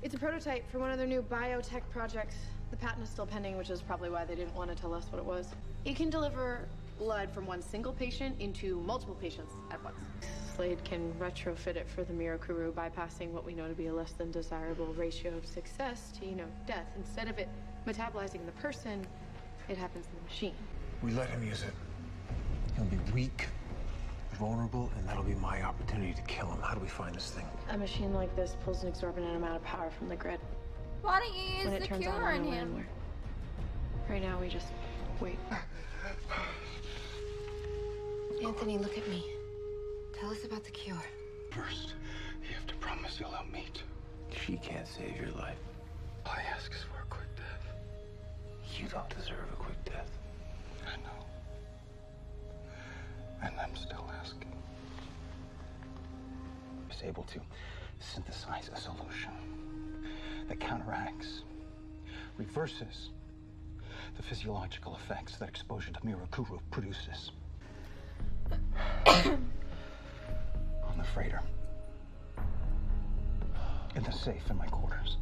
It's a prototype for one of their new biotech projects. The patent is still pending, which is probably why they didn't want to tell us what it was. It can deliver blood from one single patient into multiple patients at once. Slade can retrofit it for the Mirakuru, bypassing what we know to be a less than desirable ratio of success to, death. Instead of it metabolizing in the person, it happens in the machine. We let him use it. He'll be weak, vulnerable, and that'll be my opportunity to kill him. How do we find this thing? A machine like this pulls an exorbitant amount of power from the grid. Why don't you use the cure on him? Right now, we just wait. Anthony, look at me. Tell us about the cure. First, you have to promise you'll help me. She can't save your life. All I ask is for a quick death. You don't deserve a quick death. I know. And I'm still asking. Is able to synthesize a solution that counteracts, reverses the physiological effects that exposure to Mirakuru produces. On the freighter. In the safe in my quarters.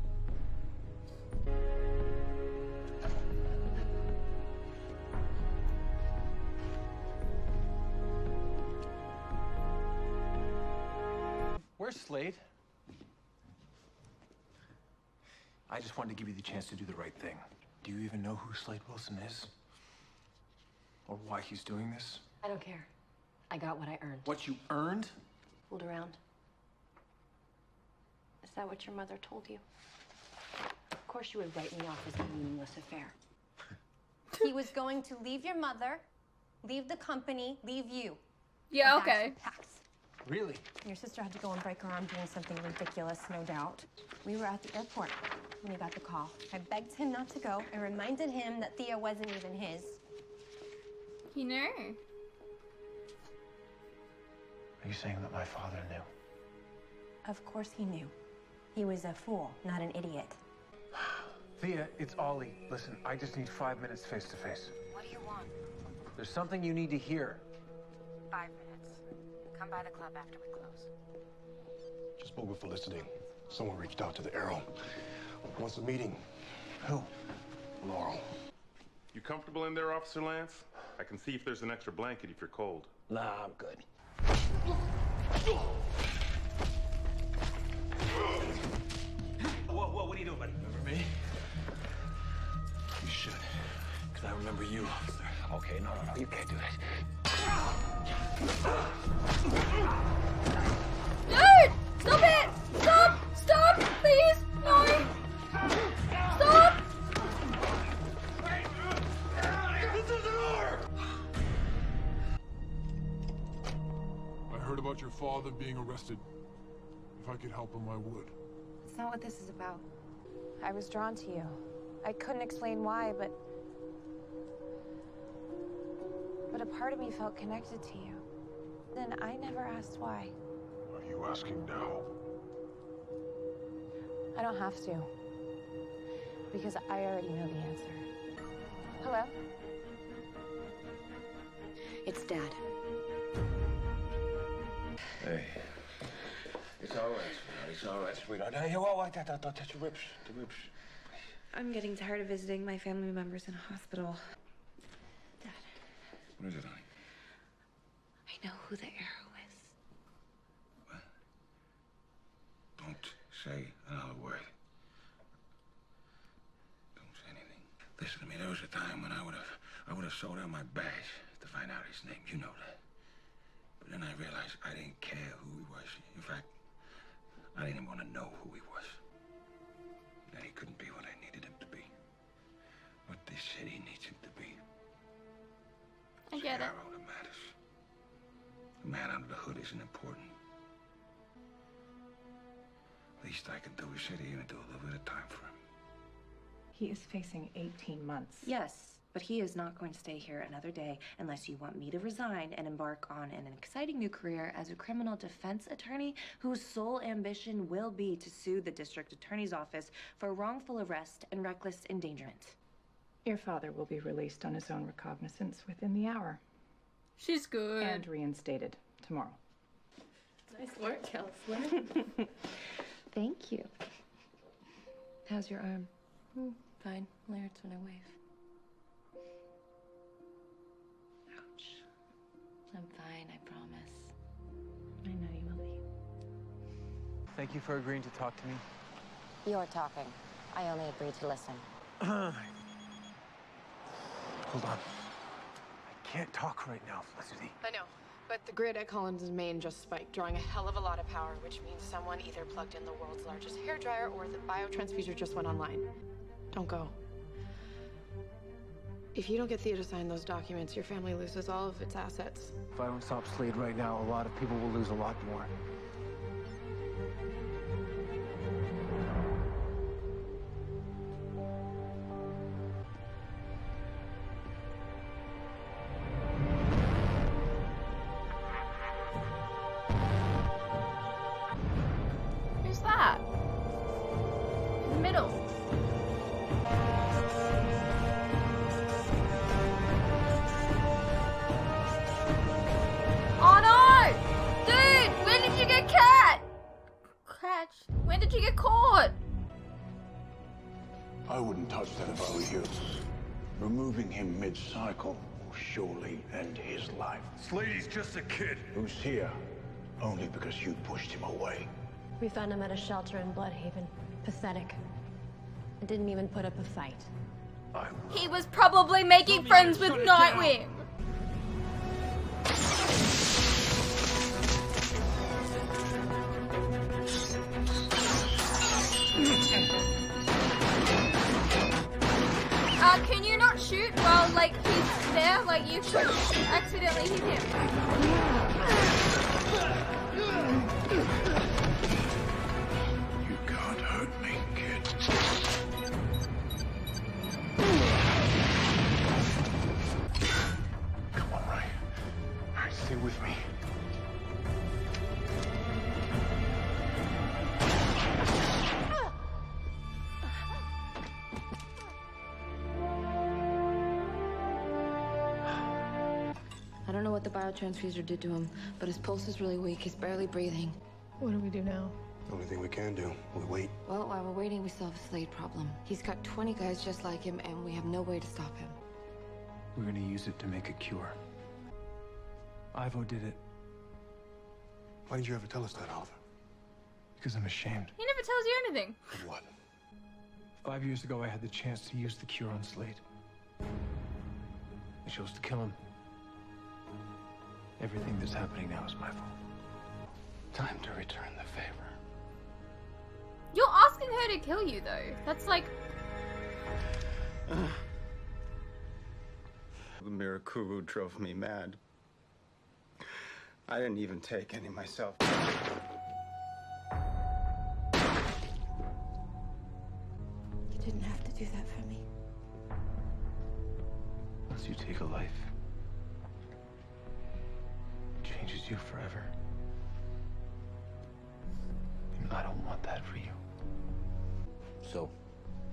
Where's Slade? I just wanted to give you the chance to do the right thing. Do you even know who Slade Wilson is? Or why he's doing this? I don't care. I got what I earned. What you earned? Fooled around. Is that what your mother told you? Of course you would write me off as a meaningless affair. He was going to leave your mother, leave the company, leave you. Yeah, okay. Really? Your sister had to go and break her arm doing something ridiculous, no doubt. We were at the airport when he got the call. I begged him not to go and reminded him that Thea wasn't even his. He knew. Are you saying that my father knew? Of course he knew. He was a fool, not an idiot. Thea, it's Ollie. Listen, I just need 5 minutes face to face. What do you want? There's something you need to hear. 5 minutes. Come by the club after we close. Just spoke with Felicity. Someone reached out to the Arrow. Wants a meeting. Who? Laurel. You comfortable in there, Officer Lance? I can see if there's an extra blanket if you're cold. Nah, I'm good. Whoa, what are you doing, buddy? Remember me? You should. Because I remember you, officer. Okay, no, you can't do that. Dude! Stop it! Stop! Stop! Please! No! Stop! This is an order! I heard about your father being arrested. If I could help him, I would. It's not what this is about. I was drawn to you. I couldn't explain why, but a part of me felt connected to you. Then I never asked why. Are you asking now? I don't have to. Because I already know the answer. Hello? It's Dad. Hey. It's all right, sweetheart. It's all right, sweetheart. Hey, whoa, don't touch your ribs. The ribs. I'm getting tired of visiting my family members in a hospital. Dad. What is it, honey? I know who the Arrow is. What? Don't say another word. Don't say anything. Listen to me, there was a time when I would have sold out my badge to find out his name. You know that. But then I realized I didn't care who he was. In fact, I didn't even want to know who he was. That he couldn't be what I needed him to be. What this city needs him to be. I get it. Arrow that matters. The man under the hood isn't important. Least I can do is sit here and do a little bit of time for him. He is facing 18 months. Yes, but he is not going to stay here another day unless you want me to resign and embark on an exciting new career as a criminal defense attorney whose sole ambition will be to sue the district attorney's office for wrongful arrest and reckless endangerment. Your father will be released on his own recognizance within the hour. She's good. And reinstated tomorrow. Nice work, counselor. Thank you. How's your arm? Fine. Only hurts when I wave. Ouch. I'm fine, I promise. I know you will be. Thank you for agreeing to talk to me. You're talking. I only agreed to listen. Hold on. I can't talk right now, Felicity. I know, but the grid at Collins' main just spiked, drawing a hell of a lot of power, which means someone either plugged in the world's largest hairdryer or the biotransfuser just went online. Don't go. If you don't get Thea to sign those documents, your family loses all of its assets. If I don't stop Slade right now, a lot of people will lose a lot more. Who's that? In the middle. Oh no! Dude, when did you get catched? When did you get caught? I wouldn't touch that if I were you. Removing him mid-cycle will surely end his life. Slade's just a kid. Who's here only because you pushed him away. We found him at a shelter in Bloodhaven. Pathetic. And didn't even put up a fight. He was probably making friends with Nightwing. Can you not shoot while, like, he's there? Like, you could accidentally hit him. You can't hurt me, kid. Come on, Ryan. All right, stay with me. I don't know what the biotransfuser did to him, but his pulse is really weak. He's barely breathing. What do we do now? The only thing we can do, we wait. Well, while we're waiting, we still have a Slade problem. He's got 20 guys just like him, and we have no way to stop him. We're gonna use it to make a cure. Ivo did it Why didn't you ever tell us that, Oliver? because I'm ashamed. He never tells you anything. Of what? 5 years ago, I had the chance to use the cure on Slade. I chose to kill him. Everything that's happening now is my fault. Time to return the favor. You're asking her to kill you, though. That's like... The Mirakuru drove me mad. I didn't even take any myself. You didn't have to do that for me. Once you take a life, it changes you forever. And I don't want that for you. So,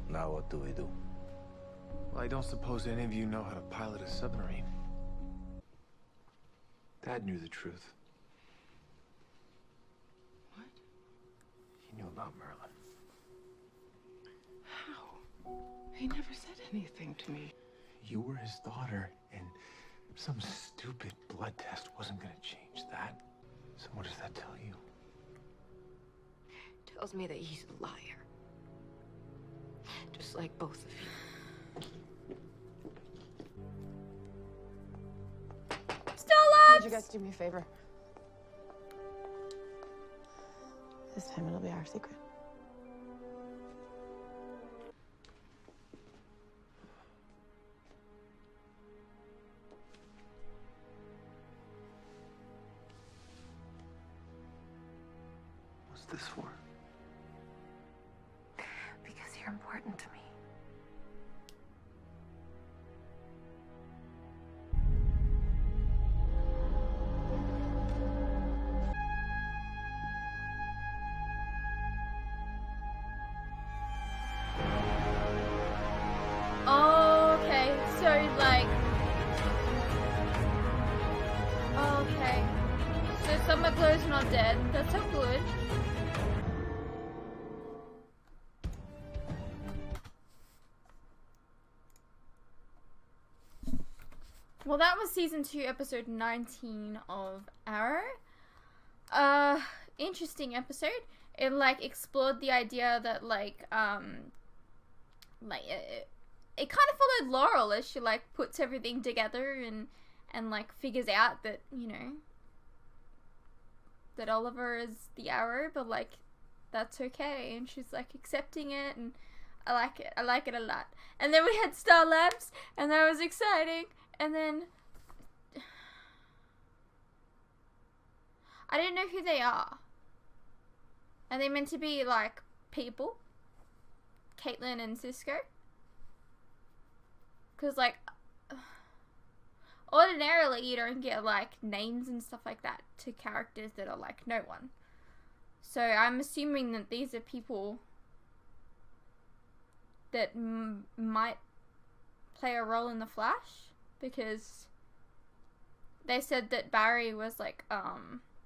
now what do we do? Well, I don't suppose any of you know how to pilot a submarine. Dad knew the truth. What? He knew about Merlin. How? He never said anything to me. You were his daughter, and some stupid blood test wasn't gonna change that. So what does that tell you? Tells me that he's a liar. Just like both of you. Stella! Would you guys do me a favor? This time it'll be our secret. What's this for? Because you're important to me. Okay, so like... Okay. So Summer Glow's not dead. That's so good. Well, that was season 2, episode 19 of Arrow. Interesting episode. It like explored the idea that it kind of followed Laurel as she like puts everything together and like figures out that, you know, that Oliver is the Arrow, but like that's okay, and she's like accepting it, and I like it a lot. And then we had Star Labs, and that was exciting, and then I don't know who they are. Are they meant to be like people? Caitlin and Cisco? Because like ordinarily you don't get like names and stuff like that to characters that are like no one. So I'm assuming that these are people that might play a role in the Flash, because they said that Barry was like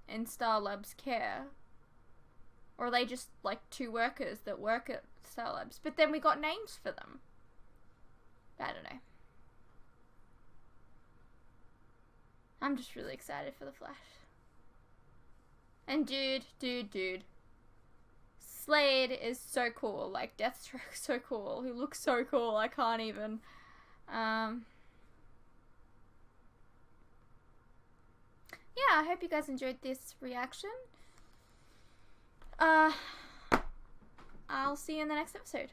in Star Labs care, or are they just like 2 workers that work at Star Labs? But then we got names for them. I don't know. I'm just really excited for the Flash. And dude, Slade is so cool. Like, Deathstroke's so cool. He looks so cool. I can't even. Yeah, I hope you guys enjoyed this reaction. I'll see you in the next episode.